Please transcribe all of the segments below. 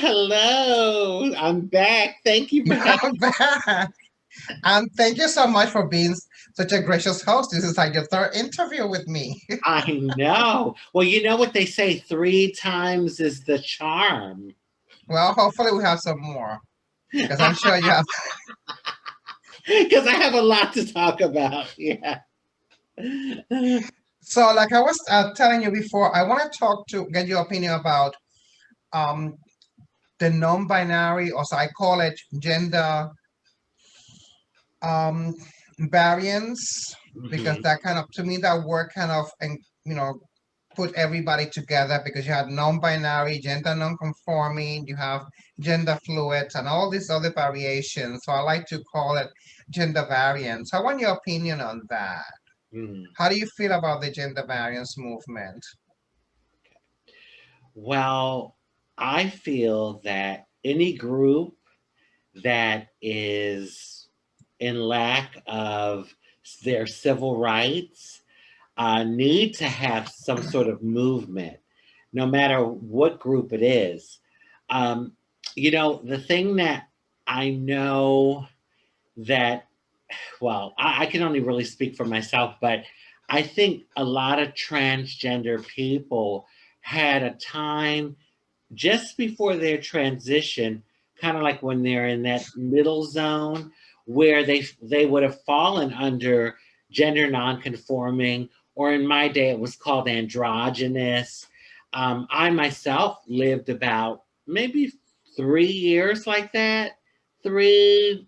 hello. I'm back. Thank you for having I'm back. And thank you so much for being such a gracious host. This is like your third interview with me. I know. Well, you know what they say, three times is the charm. Well, hopefully we have some more because I'm sure you have. Because I have a lot to talk about. Yeah. So, like I was telling you before, I want to get your opinion about um, the non-binary, or so I call it gender um, variance, because Mhm. that kind of, to me, that word kind of, and put everybody together because you have non-binary, gender non-conforming, you have gender fluids, and all these other variations. So I like to call it gender variance. I want your opinion on that. Mm. How do you feel about the gender variance movement? Well, I feel that any group that is in lack of their civil rights need to have some sort of movement, no matter what group it is. Um, the thing that I know that, well, I can only really speak for myself, but I think a lot of transgender people had a time just before their transition, kind of like when they're in that middle zone where they would have fallen under gender nonconforming, or in my day it was called androgynous. I myself lived about maybe 3 years like that, three,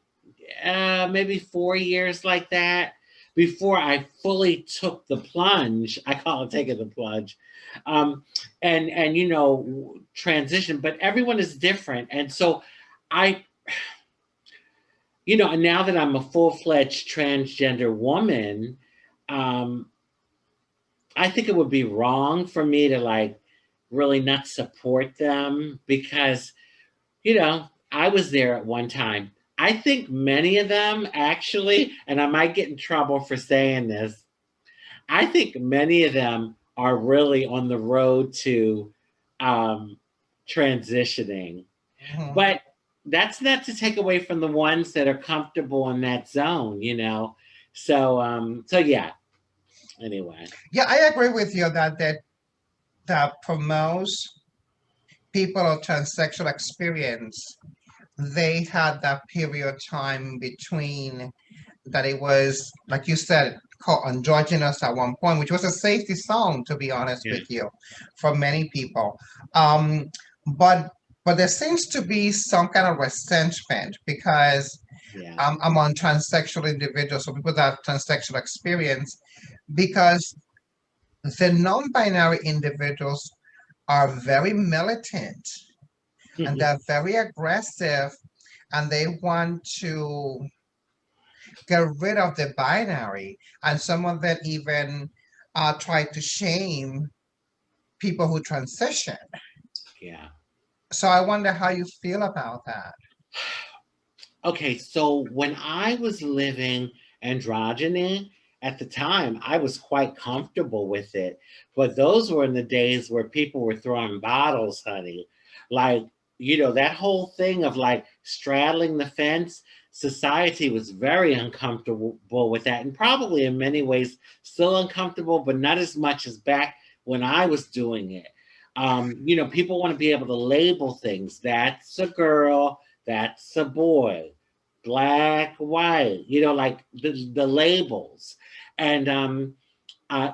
maybe 4 years like that before I fully took the plunge. I call it taking the plunge. Um, and transition, but everyone is different. And so I, and now that I'm a full-fledged transgender woman, um, I think it would be wrong for me to like really not support them because I was there at one time. I think many of them actually, and I might get in trouble for saying this, I think many of them are really on the road to um, transitioning. Mhm. But that's not to take away from the ones that are comfortable in that zone. So yeah. Anyway. Yeah, I agree with you that for most people of transsexual experience, they had that period of time between that it was, like you said, called androgynous at one point, which was a safety zone, to be honest Yeah. with you, for many people. Um, but but there seems to be some kind of resentment because Yeah. among transsexual individuals, or people that have transsexual experience, because the non-binary individuals are very militant and they're very aggressive and they want to get rid of the binary. And some of them even try to shame people who transition. Yeah. So I wonder how you feel about that. Okay, so when I was living androgyny at the time, I was quite comfortable with it. But those were in the days where people were throwing bottles, honey. Like, that whole thing of like straddling the fence, society was very uncomfortable with that. And probably in many ways still uncomfortable, but not as much as back when I was doing it. People want to be able to label things. That's a girl, that's a boy, black, white, like the labels. And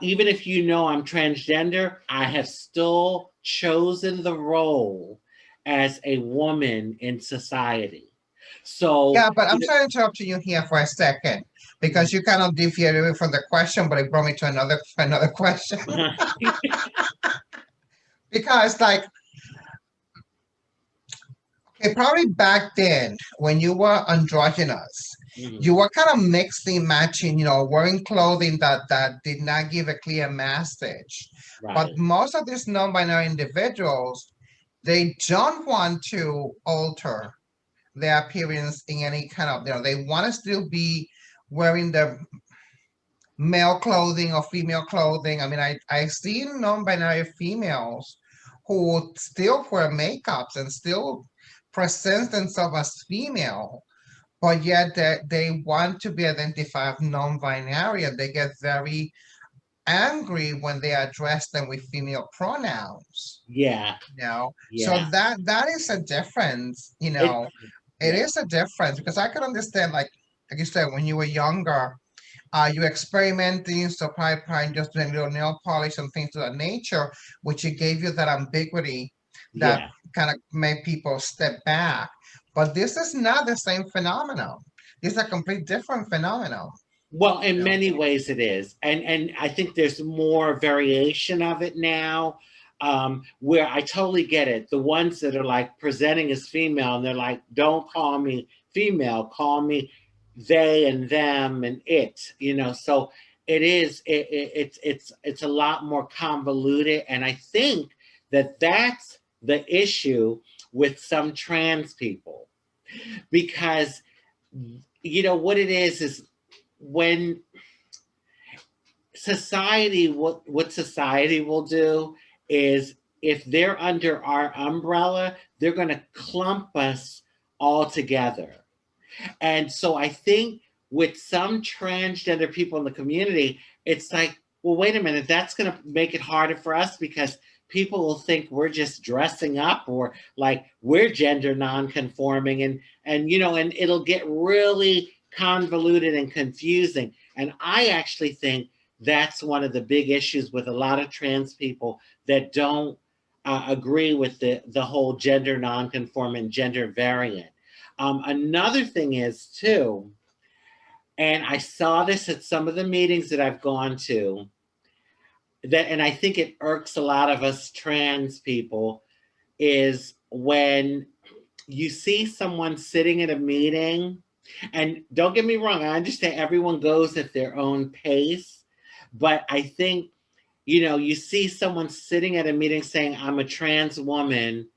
even if I'm transgender, I have still chosen the role as a woman in society. So, Yeah, but I'm sorry to interrupt you here for a second Mhm. because you kind of deviated away from the question, but it brought me to another question. Because like, okay, probably back then when you were androgynous, you Mhm. were kind of mixing, matching, wearing clothing that did not give a clear message. But Right. most of these non-binary individuals, they don't want to alter their appearance in any kind of, they want to still be wearing the male clothing or female clothing. I mean, I see non-binary females who still wear makeups and still present themselves as female, but yet they want to be identified as non-binary, and they get very angry when they address them with female pronouns. Yeah, So yeah. that is a difference, It, it yeah, is a difference because I could understand, like you said, when you were younger, you experimenting, so probably just doing little nail polish and things of that nature, which it gave you that ambiguity that yeah. kind of made people step back. But this is not the same phenomenon. This is a complete different phenomenon. Well, in You know? many ways it is. And I think there's more variation of it now, where I totally get it. The ones that are like presenting as female and they're like, don't call me female, call me they and them and it, So it is, it's a lot more convoluted. And I think that that's the issue with some trans people, because what it is when society, what society will do is, if they're under our umbrella, they're going to clump us all together. And so I think with some transgender people in the community, it's like, well, wait a minute, that's going to make it harder for us, because people will think we're just dressing up, or like we're gender non-conforming, and it'll get really convoluted and confusing. And I actually think that's one of the big issues with a lot of trans people that don't agree with the whole gender non-conforming, gender variant. Another thing is too, and I saw this at some of the meetings that I've gone to, and I think it irks a lot of us trans people, is when you see someone sitting at a meeting, and don't get me wrong, I understand everyone goes at their own pace, but I think, you see someone sitting at a meeting saying, I'm a trans woman,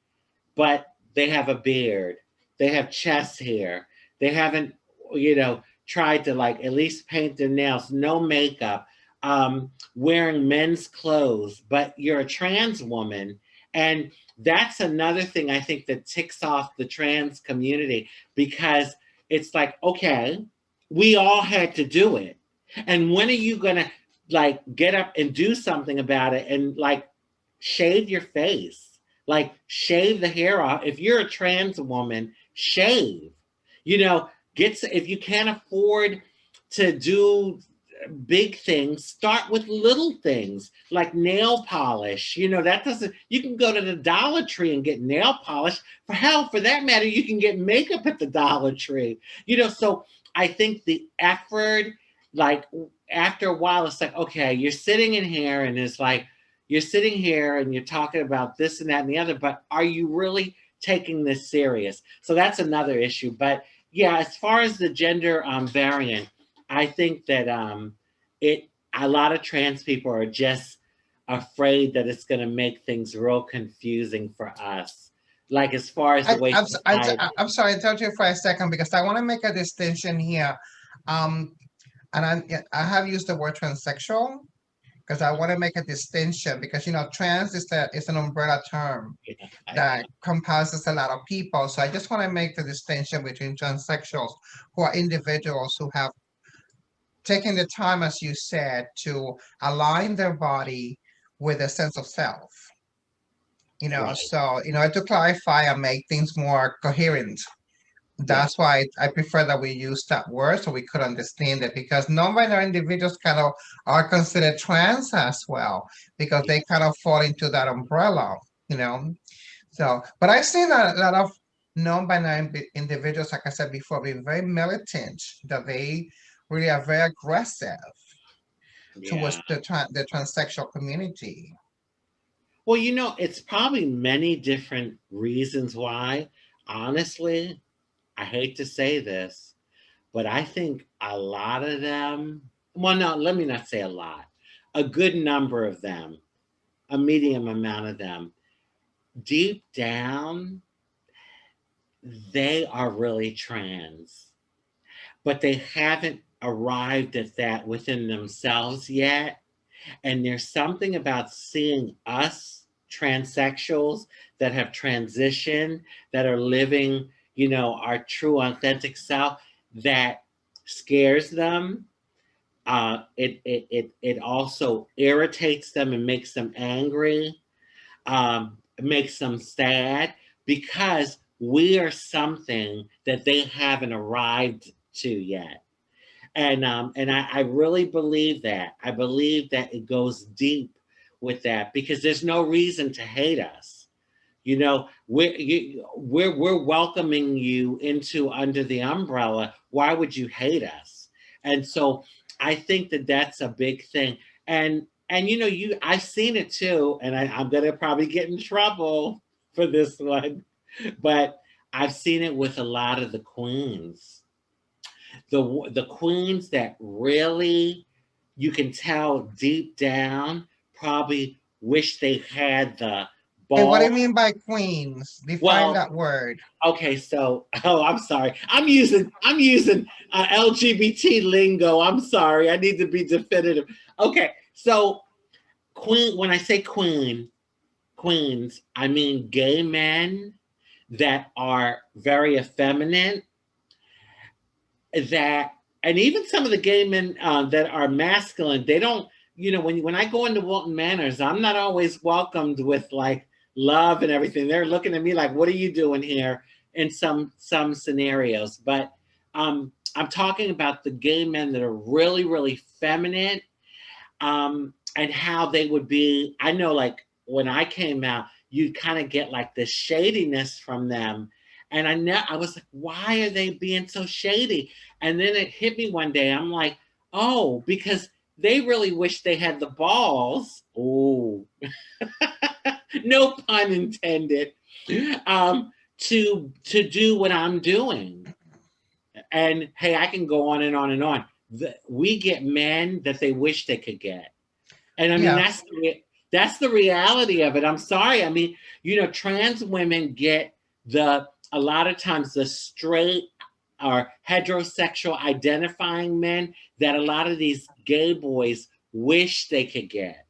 but they have a beard, they have chest hair, they haven't, tried to like at least paint their nails, no makeup, wearing men's clothes, but you're a trans woman. And that's another thing I think that ticks off the trans community, because it's like, okay, we all had to do it. And when are you going to like get up and do something about it, and like shave your face, like shave the hair off? If you're a trans woman, shave. If you can't afford to do big things, start with little things like nail polish. That doesn't, you can go to the Dollar Tree and get nail polish. For hell, for that matter, you can get makeup at the Dollar Tree. So I think the effort, like after a while, it's like, okay, you're sitting in here and it's like, you're sitting here and you're talking about this and that and the other, but are you really taking this serious? So that's another issue. But yeah, as far as the gender variant, I think that a lot of trans people are just afraid that it's going to make things real confusing for us. Like as far as the way I'm sorry, I interrupt you for a second because I want to make a distinction here. Um, and I have used the word transsexual because I want to make a distinction because trans is an umbrella term that compasses a lot of people. So I just want to make the distinction between transsexuals, who are individuals who have taken the time, as you said, to align their body with a sense of self. right. So to clarify and make things more coherent. Yeah. That's why I prefer that we use that word so we could understand it, because non-binary individuals kind of are considered trans as well because they kind of fall into that umbrella, you know. So, but I've seen a lot of non-binary individuals, like I said before, being very militant, that they really are very aggressive Yeah. towards the transsexual community. Well, it's probably many different reasons why. Honestly, I hate to say this, but I think a lot of them, well, no, let me not say a lot, a good number of them, a medium amount of them, deep down, they are really trans, but they haven't arrived at that within themselves yet. And there's something about seeing us transsexuals that have transitioned, that are living, our true authentic self, that scares them. It also irritates them and makes them angry, makes them sad, because we are something that they haven't arrived to yet. And I really believe that. I believe that it goes deep with that, because there's no reason to hate us. We're welcoming you into under the umbrella. Why would you hate us? And so I think that that's a big thing. And I've seen it too, and I'm gonna probably get in trouble for this one, but I've seen it with a lot of the queens. The queens that really, you can tell deep down, probably wish they had the Hey, what do ball. you mean by queens? Define Well, that word. okay, so I'm sorry. I'm using LGBT lingo. I'm sorry. I need to be definitive. Okay, so queen. When I say queens, I mean gay men that are very effeminate. That, and even some of the gay men that are masculine. They don't. When I go into Wilton Manors, I'm not always welcomed with like love and everything. They're looking at me like, "What are you doing here?" In some scenarios, but I'm talking about the gay men that are really, really feminine, and how they would be. I know, like when I came out, you kind of get like this shadiness from them, and I was like, why are they being so shady? And then it hit me one day. I'm like, oh, because they really wish they had the balls. Oh, no pun intended. To do what I'm doing. And hey, I can go on and on and on. We get men that they wish they could get. And I mean, Yeah. that's the reality of it. I'm sorry. I mean, trans women get a lot of times the straight or heterosexual identifying men that a lot of these gay boys wish they could get.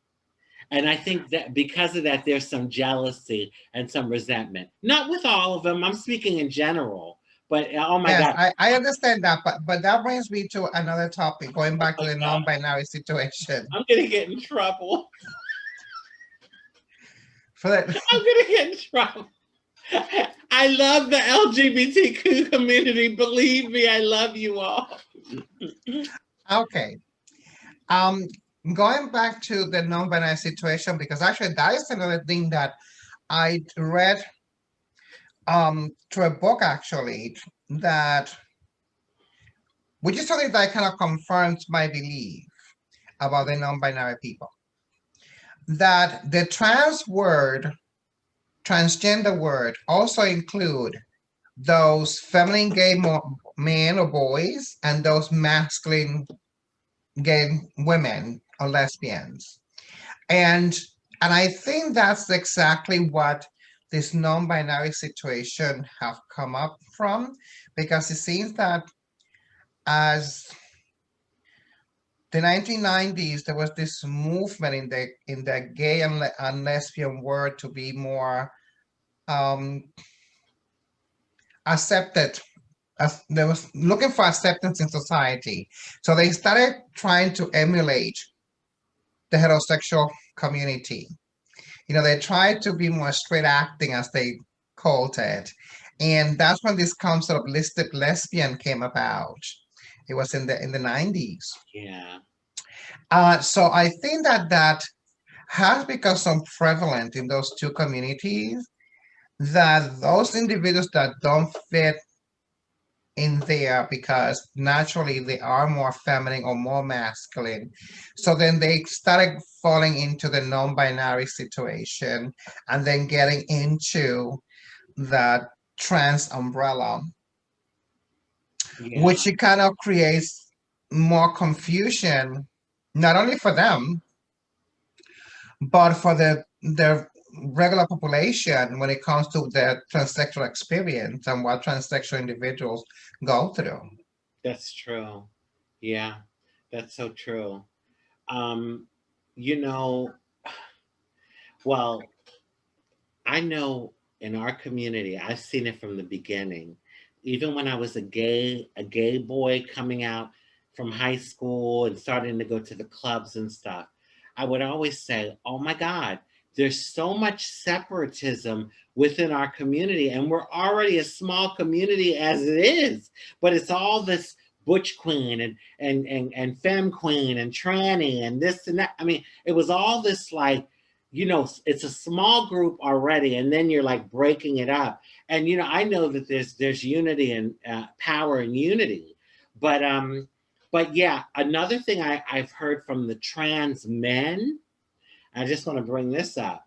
And I think that because of that, there's some jealousy and some resentment. Not with all of them. I'm speaking in general. But oh my Yes, God. I understand that, but that brings me to another topic, going Oh back to my the God. non-binary situation. I'm going to get in trouble. For that, I'm going to get in trouble. I love the LGBTQ community. Believe me, I love you all. okay. Um, Going back to the non-binary situation, because actually that is another thing that I read through a book actually, that which is something that kind of confirms my belief about the non-binary people. That the transgender word also include those feminine gay men or boys and those masculine gay women or lesbians. And I think that's exactly what this non-binary situation have come up from, because it seems that as the 1990s, there was this movement in the gay and lesbian world to be more um, accepted. As they was looking for acceptance in society, so they started trying to emulate the heterosexual community. They tried to be more straight acting, as they called it, and that's when this concept of listed lesbian came about. It was in the 90s. Yeah. So I think that has become so prevalent in those two communities, that those individuals that don't fit in there because naturally they are more feminine or more masculine. So then they started falling into the non-binary situation and then getting into the trans umbrella, Yeah. which it kind of creates more confusion, not only for them, but for the regular population when it comes to their transsexual experience and what transsexual individuals go through. That's true. Yeah. That's so true. Um, you know, well, I know in our community, I've seen it from the beginning. Even when I was a gay boy coming out from high school and starting to go to the clubs and stuff, I would always say, "Oh my God, there's so much separatism within our community, and we're already a small community as it is. But it's all this butch queen and femme queen and tranny and this and that. I mean, it was all this like, it's a small group already, and then you're like breaking it up. And I know that there's unity and power and unity, but yeah, another thing I've heard from the trans men, I just want to bring this up,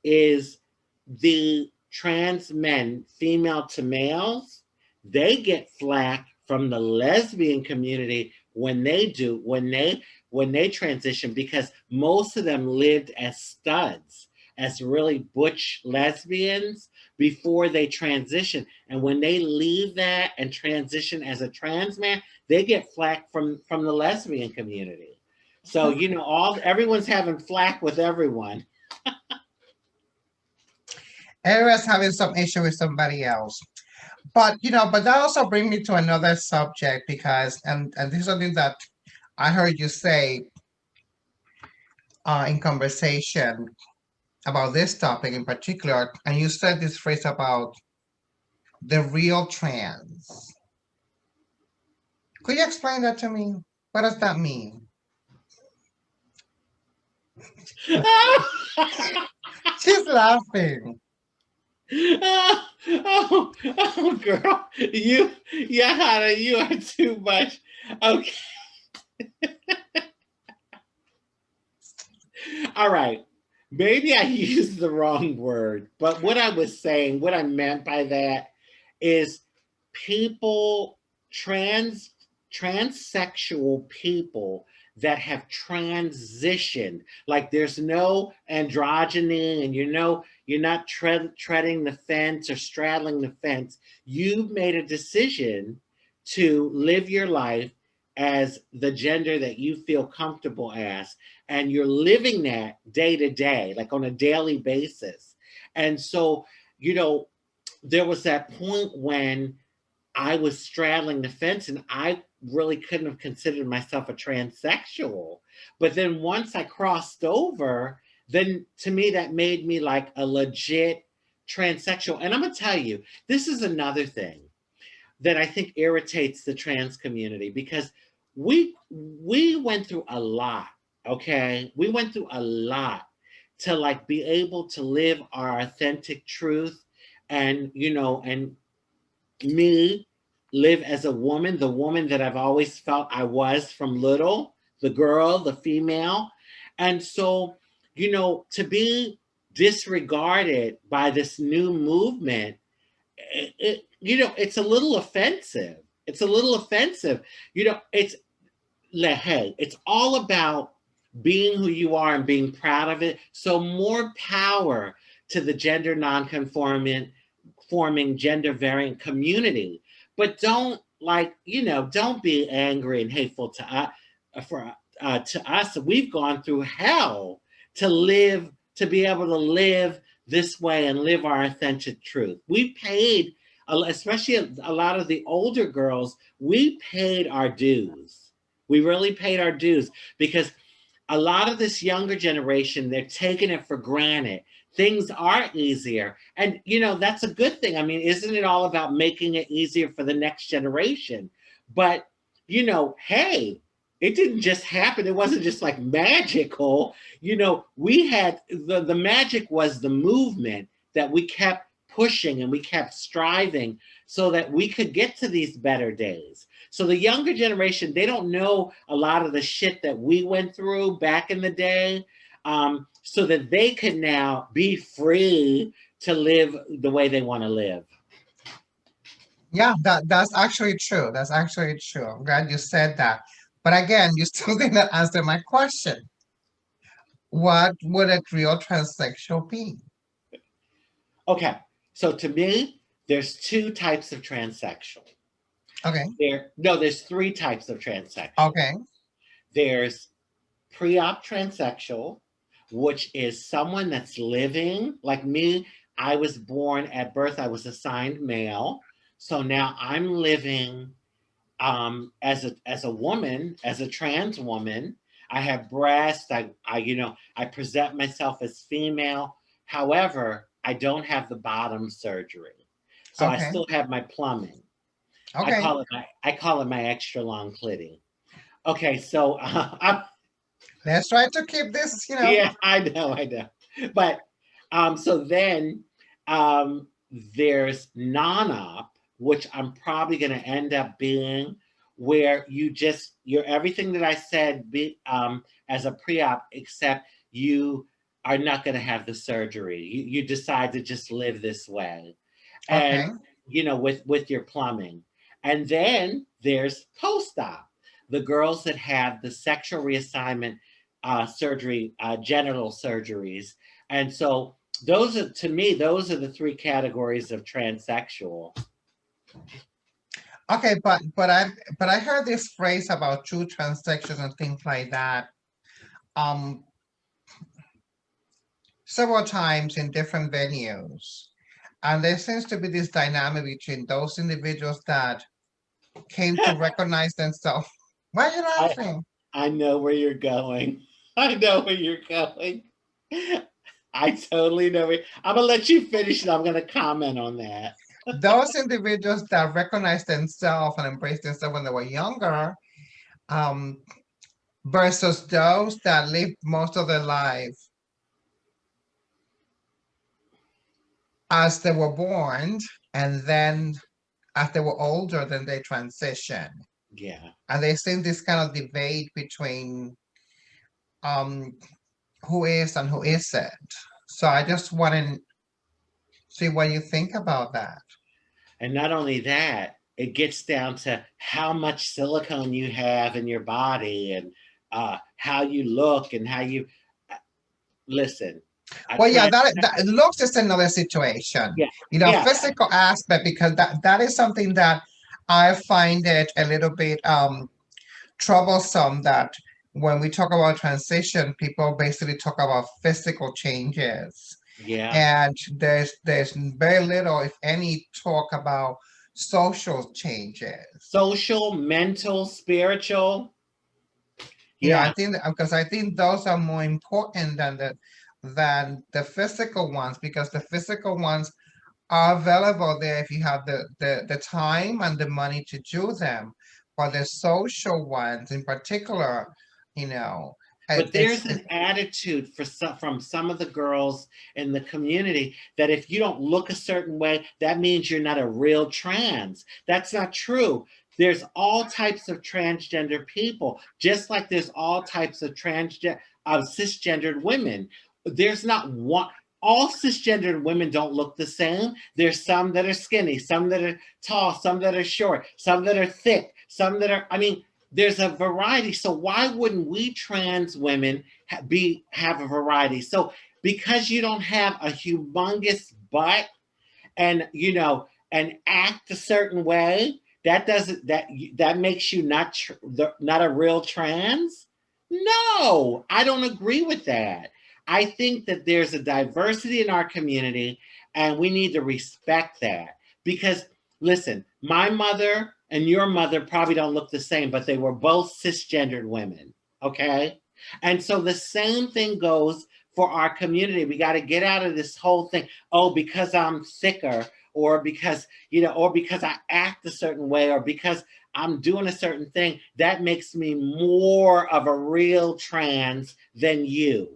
is the trans men, female to males, they get flack from the lesbian community when they transition, because most of them lived as studs, as really butch lesbians before they transition. And when they leave that and transition as a trans man, they get flack from the lesbian community. So all everyone's having flack with everyone. Everyone's having some issue with somebody else. But that also brings me to another subject, because and this is something that I heard you say in conversation about this topic in particular, and you said this phrase about the real trans. Could you explain that to me? What does that mean? She's laughing. Oh, girl, Hannah, you are too much. Okay. All right. Maybe I used the wrong word, but what I was saying, what I meant by that is people, transsexual people that have transitioned. Like there's no androgyny, and you're not treading the fence or straddling the fence. You've made a decision to live your life as the gender that you feel comfortable as, and you're living that day to day, like on a daily basis. And so, there was that point when I was straddling the fence, and I really couldn't have considered myself a transsexual. But then once I crossed over, then to me that made me like a legit transsexual. And I'm gonna tell you, this is another thing that I think irritates the trans community, because we went through a lot, okay? We went through a lot to like be able to live our authentic truth, and and me live as a woman, the woman that I've always felt I was from little, the girl, the female. And so, to be disregarded by this new movement, it's a little offensive. It's a little offensive. Hey, it's all about being who you are and being proud of it. So more power to the gender nonconforming, forming gender variant community. But don't don't be angry and hateful to us. We've gone through hell to be able to live this way and live our authentic truth. We paid, especially a lot of the older girls, we paid our dues. We really paid our dues, because a lot of this younger generation, they're taking it for granted. Things are easier. And, that's a good thing. I mean, isn't it all about making it easier for the next generation? But, hey, it didn't just happen. It wasn't just like magical. We had the magic was the movement that we kept pushing and we kept striving so that we could get to these better days. So the younger generation, they don't know a lot of the shit that we went through back in the day, so that they can now be free to live the way they want to live. Yeah, that's actually true. That's actually true. I'm glad you said that. But again, you still didn't answer my question. What would a real transsexual be? Okay, so to me, there's two types of transsexual. Okay. There's three types of transsexual. Okay. There's pre-op transsexual, which is someone that's living like me. I was born at birth, I was assigned male. So now I'm living as a woman, as a trans woman. I have breasts. I present myself as female. However, I don't have the bottom surgery, so I Okay. still have my plumbing. Okay. I call it my extra long clitty. Okay, so Let's try to keep this, yeah, I know, but so then there's non-op, which I'm probably going to end up being, where you're everything that I said as a pre-op, except you are not going to have the surgery. You decide to just live this way, Okay. and with your plumbing. And then there's post-op, the girls that have the sexual reassignment surgery, genital surgeries. And so to me, those are the three categories of transsexual. Okay, but I heard this phrase about true transsexuals and things like that um several times in different venues. And there seems to be this dynamic between those individuals that came to recognize themselves. Why are you I laughing? I know where you're going. I know where you're going. I totally know. I'm gonna let you finish, and I'm gonna comment on that. Those individuals that recognize themselves and embrace themselves when they were younger, um, versus those that lived most of their life as they were born, and then as they were older, then they transition. Yeah. And they see this kind of debate between um, who is and who isn't. So I just want to see what you think about that. And not only that, it gets down to how much silicone you have in your body, and how you look, and how you listen. I Well, yeah, try. that looks is another situation. Yeah, yeah. Physical aspect, because that is something that I find it a little bit troublesome that when we talk about transition, people basically talk about physical changes. Yeah. And there's very little, if any, talk about social changes. Social, mental, spiritual. I Yeah. think because I think those are more important than the physical ones, because the physical ones are available there if you have the time and the money to do them. But the social ones in particular, you know, But it's there's an attitude from some of the girls in the community that if you don't look a certain way, that means you're not a real trans. That's not true. There's all types of transgender people, just like there's all types of cisgendered women. There's not one. All cisgendered women don't look the same. There's some that are skinny, some that are tall, some that are short, some that are thick, some that are. I mean, there's a variety. So why wouldn't we trans women have a variety? So because you don't have a humongous butt, and and act a certain way, that doesn't that makes you not a real trans? No, I don't agree with that. I think that there's a diversity in our community, and we need to respect that. Because listen, my mother and your mother probably don't look the same, but they were both cisgendered women. Okay. And so the same thing goes for our community. We got to get out of this whole thing. Oh, because I'm thicker, or because, or because I act a certain way, or because I'm doing a certain thing, that makes me more of a real trans than you.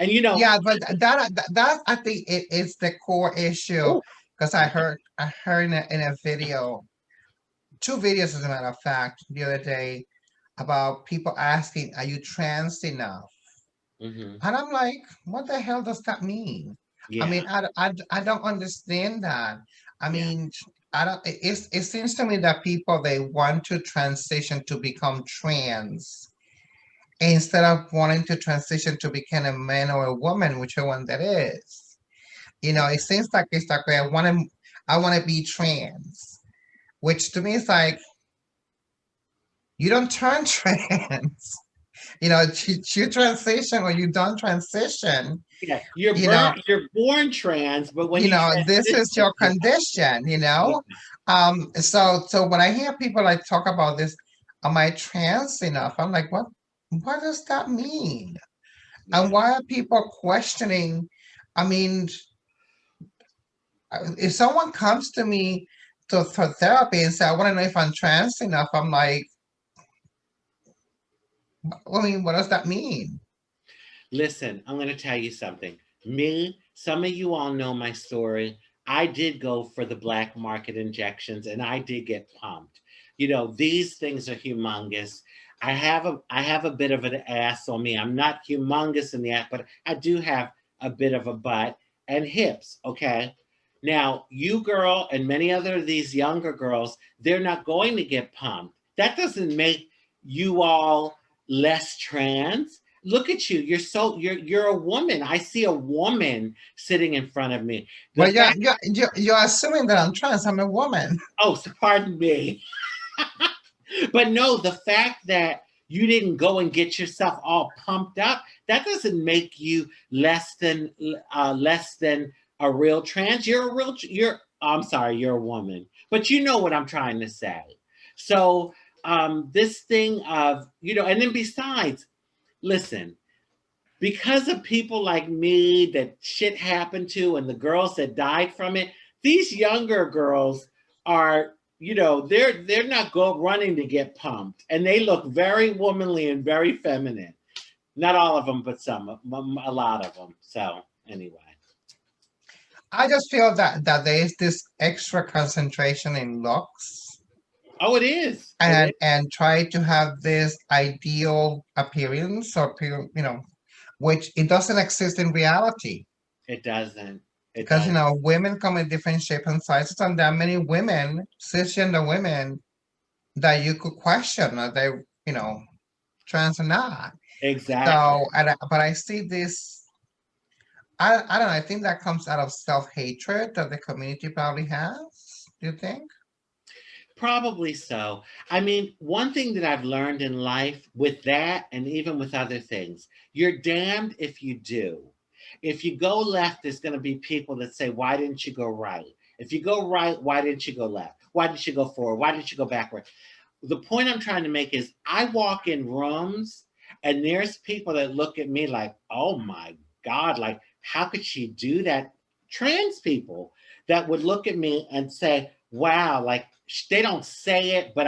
And yeah, but that I think it is the core issue, oh, because I heard in a video, two videos as a matter of fact, the other day, about people asking, "Are you trans enough?" mhm, And I'm like, what the hell does that mean? I yeah, mean, I don't understand that. I yeah. mean, I don't, it seems to me that people, they want to transition to become trans instead of wanting to transition to become a man or a woman, whichever one that is. It seems like it's like, okay, I want to be trans, which to me is like, you don't turn trans. you transition or you don't transition, Yeah, you know, you're born trans, but when you this transition, is your you're condition, yeah, so when I hear people like talk about this, am I trans enough? I'm like, what does that mean? And yeah. why are people questioning? I mean, if someone comes to me for therapy and say, I want to know if I'm trans enough, I'm like, I mean, what does that mean? Listen, I'm going to tell you something. Me, some of you all know my story. I did go for the black market injections and I did get pumped. These things are humongous. I have a bit of an ass on me. I'm not humongous in the ass, but I do have a bit of a butt and hips, okay? Now, you girl and many other of these younger girls, they're not going to get pumped. That doesn't make you all less trans. Look at you. You're a woman. I see a woman sitting in front of me. The But yeah, fact you're assuming that I'm trans. I'm a woman. Oh, so pardon me. But no, the fact that you didn't go and get yourself all pumped up, that doesn't make you less than a real trans. I'm sorry, you're a woman. But you know what I'm trying to say. So this thing of, and then besides, listen, because of people like me that shit happened to and the girls that died from it, these younger girls are, they're not running to get pumped, and they look very womanly and very feminine. Not all of them, but some, a lot of them. So anyway. I just feel that there is this extra concentration in looks Oh, it is. It is. and try to have this ideal appearance or which it doesn't exist in reality. It doesn't. It Because does. women come in different shapes and sizes, and there are many women, cisgender women, that you could question are they, you know, trans or not. Exactly. So, but I see this. I don't know. I think that comes out of self-hatred that the community probably has. Do you think? Probably so. I mean, one thing that I've learned in life with that, and even with other things, you're damned if you do. If you go left, there's going to be people that say, why didn't you go right? If you go right, why didn't you go left? Why didn't you go forward? Why didn't you go backward? The point I'm trying to make is I walk in rooms and there's people that look at me like, oh my God, like, how could she do that? Trans people that would look at me and say, wow, like, they don't say it, but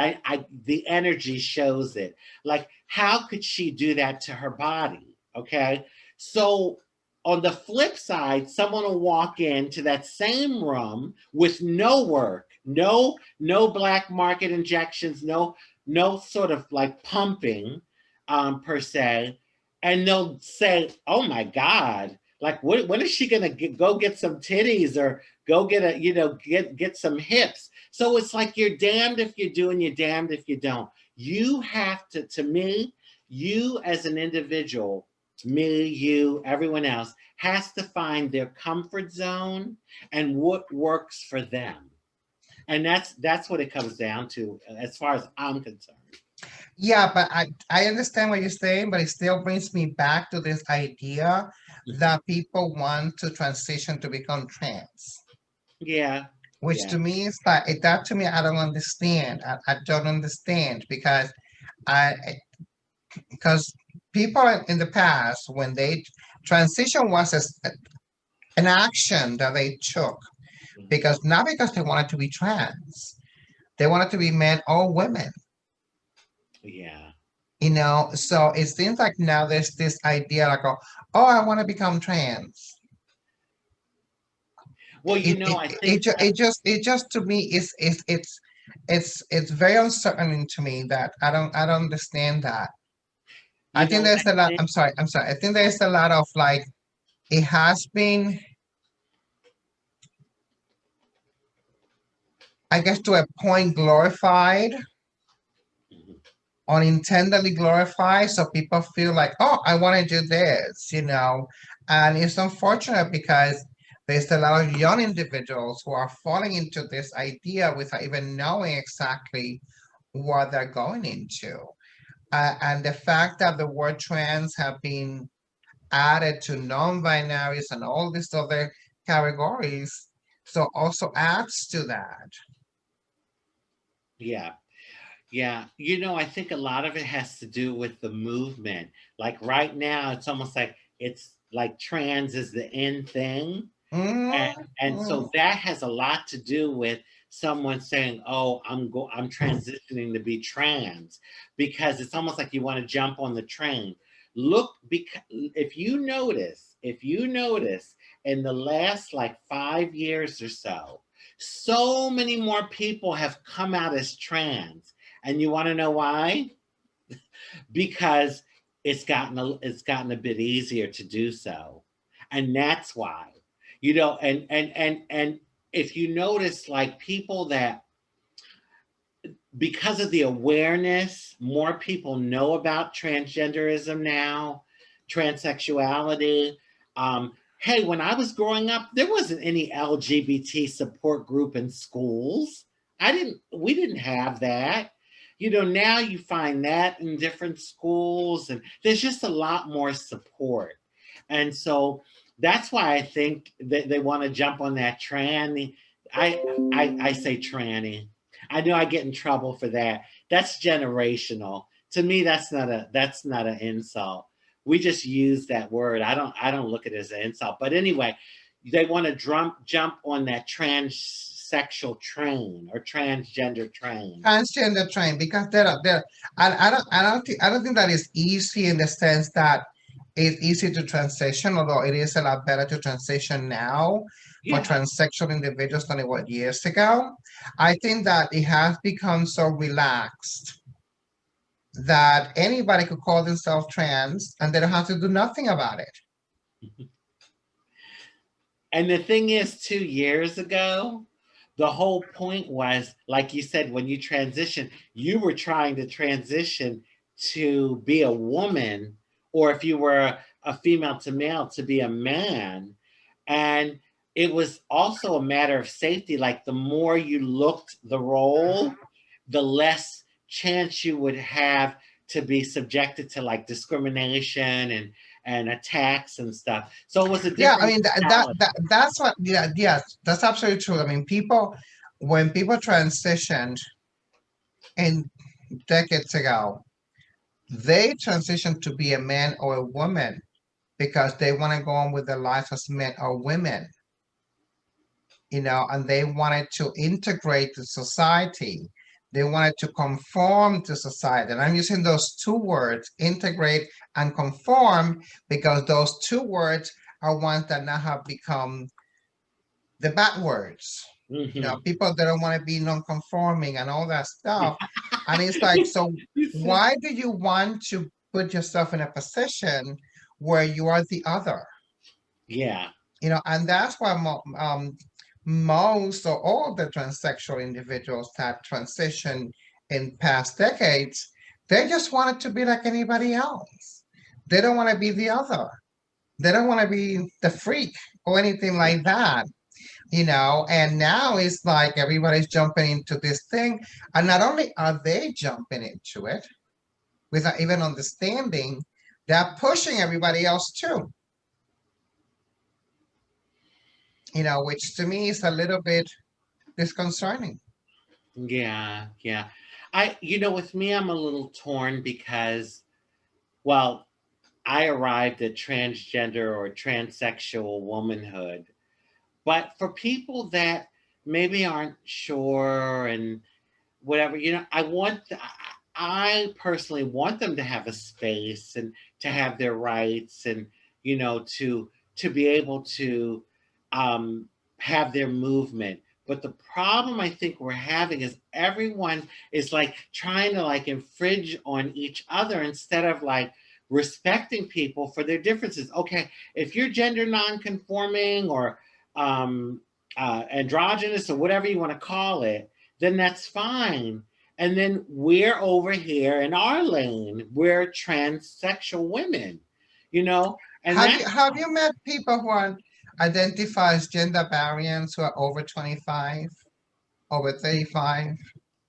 the energy shows it. Like, how could she do that to her body? Okay. So on the flip side, someone will walk into that same room with no work, no black market injections, no sort of like pumping per se, and they'll say, "Oh my God, like when is she gonna go get some titties or go get get some hips?" So it's like you're damned if you do and you're damned if you don't. You have to me, you as an individual, me, you, everyone else has to find their comfort zone and what works for them. And that's what it comes down to as far as I'm concerned. Yeah, but I understand what you're saying, but it still brings me back to this idea Mhm. that people want to transition to become trans, Yeah, which yeah. to me is like that to me I don't understand. I don't understand I because people in the past when they transition was an action that they took Mhm. because not because they wanted to be trans, they wanted to be men or women. Yeah. So it seems like now there's this idea like, oh, I want to become trans. Well, I think that It just to me it's very uncertain to me that I don't understand that. I you think know there's I a lot, think I'm sorry. I think there's a lot of like it has been, I guess, to a point glorified, Mhm. unintendedly glorified, so people feel like, oh, I want to do this. And it's unfortunate because there's a lot of young individuals who are falling into this idea without even knowing exactly what they're going into. And the fact that the word trans have been added to non-binaries and all these other categories, so also adds to that. Yeah. Yeah. I think a lot of it has to do with the movement. Like right now, it's almost like it's like trans is the in thing. And Mhm. so that has a lot to do with someone saying, "Oh, I'm transitioning to be trans," because it's almost like you want to jump on the train. Look, because if you notice in the last like 5 years or so, so many more people have come out as trans, and you want to know why? Because it's gotten a bit easier to do so, and that's why. And if you notice, like people that, because of the awareness, more people know about transgenderism now, transsexuality. Hey, when I was growing up, there wasn't any LGBT support group in schools. We didn't have that. Now you find that in different schools, and there's just a lot more support. And so that's why I think that they want to jump on that tranny. I say tranny. I know I get in trouble for that. That's generational. To me, that's not an insult. We just use that word. I don't look at it as an insult. But anyway, they want to jump on that transsexual train or transgender train. Transgender train, because there, and I don't think that is easy in the sense that it's easy to transition, although it is a lot better to transition now for Yeah. transsexual individuals than it was years ago. I think that it has become so relaxed that anybody could call themselves trans and they don't have to do nothing about it. And the thing is, 2 years ago, the whole point was, like you said, when you transition, you were trying to transition to be a woman, or if you were a female to male, to be a man. And it was also a matter of safety. Like the more you looked the role, the less chance you would have to be subjected to like discrimination and attacks and stuff. So it was a Yeah, I different mean mentality. that's what. Yeah, yes, that's absolutely true. I mean, when people transitioned in decades ago, they transitioned to be a man or a woman because they want to go on with their life as men or women, and they wanted to integrate to society. They wanted to conform to society. And I'm using those two words, integrate and conform, because those two words are ones that now have become the bad words. Mhm. People that don't want to be non-conforming and all that stuff. And it's like, so You said, why do you want to put yourself in a position where you are the other? yeah, And that's why most or all the transsexual individuals that transition in past decades, they just wanted to be like anybody else. They don't want to be the other. They don't want to be the freak or anything yeah. like that. And now it's like everybody's jumping into this thing. And not only are they jumping into it without even understanding, they're pushing everybody else too, which to me is a little bit disconcerting. Yeah, yeah. With me, I'm a little torn because, well, I arrived at transgender or transsexual womanhood. But for people that maybe aren't sure and whatever, I personally want them to have a space and to have their rights, and to be able to um, have their movement. But the problem I think we're having is everyone is like trying to like infringe on each other instead of like respecting people for their differences. Okay, if you're gender nonconforming or um, androgynous or whatever you want to call it, then that's fine. And then we're over here in our lane. We're transsexual women, and Have you that's have you met people who are identify as gender variants who are over 25, over 35?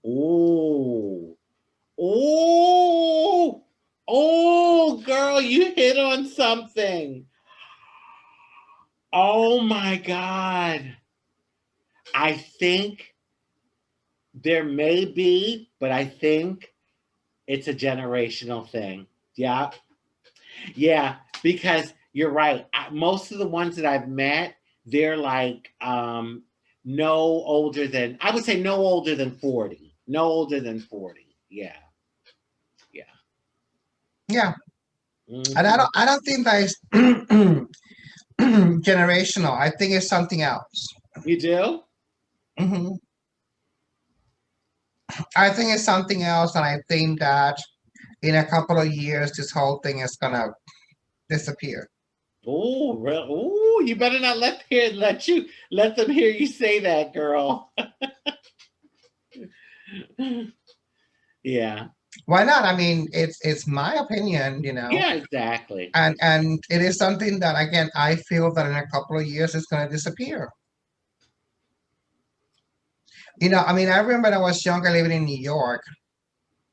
oh, oh, Oh, girl, you hit on something. Oh my God. I think there may be, but I think it's a generational thing. Yeah. Yeah. Because you're right. Most of the ones that I've met, they're like no older than, I would say no older than 40. No older than 40. Yeah. Yeah. Yeah. And Hmm. I don't think that is generational. I think it's something else. You do? Hmm. I think it's something else, and I think that in a couple of years, this whole thing is gonna disappear. Oh, real. Oh, you better not let them hear you say that, girl. Yeah. Why not? I mean, it's my opinion, you know, Yeah, exactly. and it is something that again I feel that in a couple of years it's gonna disappear. You know, I mean, I remember when I was younger living in New York,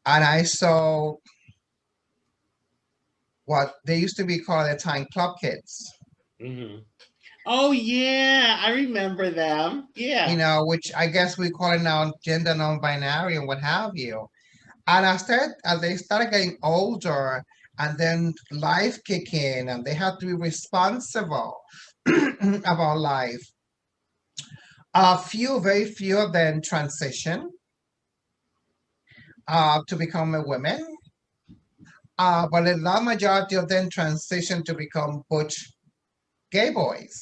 and I saw what they used to be called at the time club kids. Hmm. Oh yeah, I remember them. You Yeah. know, which I guess we call it now gender non-binary and what have you. And as they started getting older, and then life kick in, and they have to be responsible about life. Very few of them transition to become a woman, but a large majority of them transition to become butch gay boys.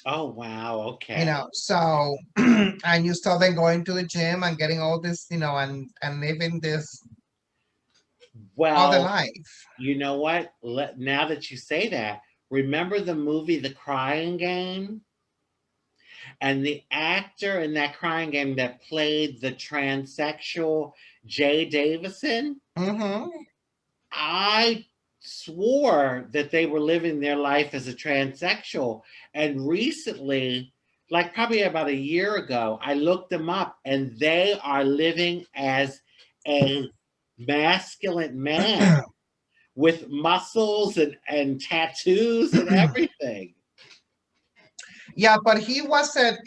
Oh wow. You Okay. know, so and you start then going to the gym and getting all this, you know, and living this other Well, life. you know what? Now that you say that, remember the movie The Crying Game? And the actor in that Crying Game that played the transsexual Jay Davison? Hmm. I swore that they were living their life as a transsexual. And recently, like probably about a year ago, I looked them up and they are living as a masculine man with muscles and tattoos and everything. Yeah, but he wasn't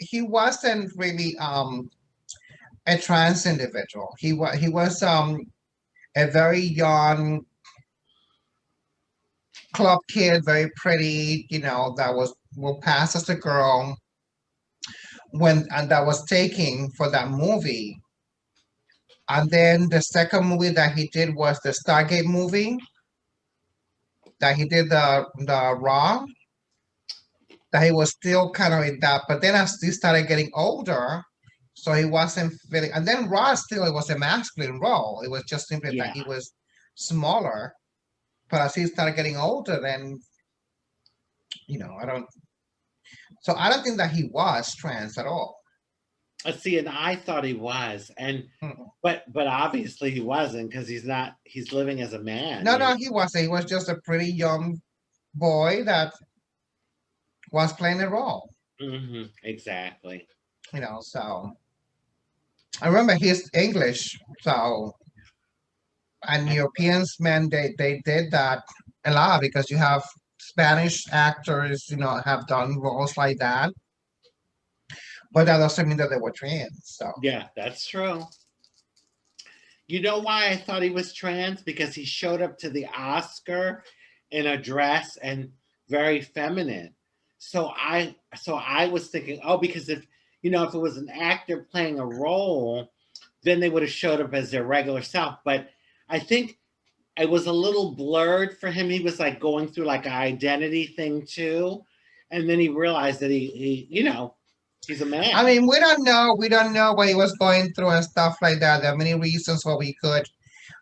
really a trans individual. He was a very young club kid, very pretty, you know, that will pass as a girl when and that was taking for that movie. And then the second movie that he did was the Stargate movie that he did the Raw, that he was still kind of in that. But then as he started getting older, so he wasn't feeling. And then Raw still it was a masculine role. It was just simply that Yeah. he was smaller. But as he started getting older, then you know, I don't. So I don't think that he was trans at all. See, and I thought he was, and Mm. but obviously he wasn't because he's not. He's living as a man, No, you no, he wasn't. He was just a pretty young boy that was playing a role. know. Hmm. Exactly. You know, so I remember he's English. So and Europeans, man, they did that a lot because you have Spanish actors, you know, have done roles like that, but that doesn't mean that they were trans. So Yeah, that's true. You know why I thought he was trans? Because he showed up to the Oscar in a dress and very feminine. So I was thinking, oh, because if it was an actor playing a role, then they would have showed up as their regular self. But I think it was a little blurred for him. He was like going through like an identity thing too. And then he realized that he's a I man. mean, we don't know what he was going through and stuff like that. There are many reasons why we could,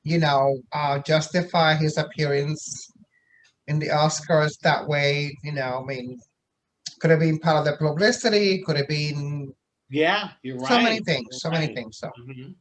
you know, justify his appearance in the Oscars that way. You know, I mean, could have been part of the publicity, could have been Yeah, you're so many right. things, You're so many right. things. So. Mhm.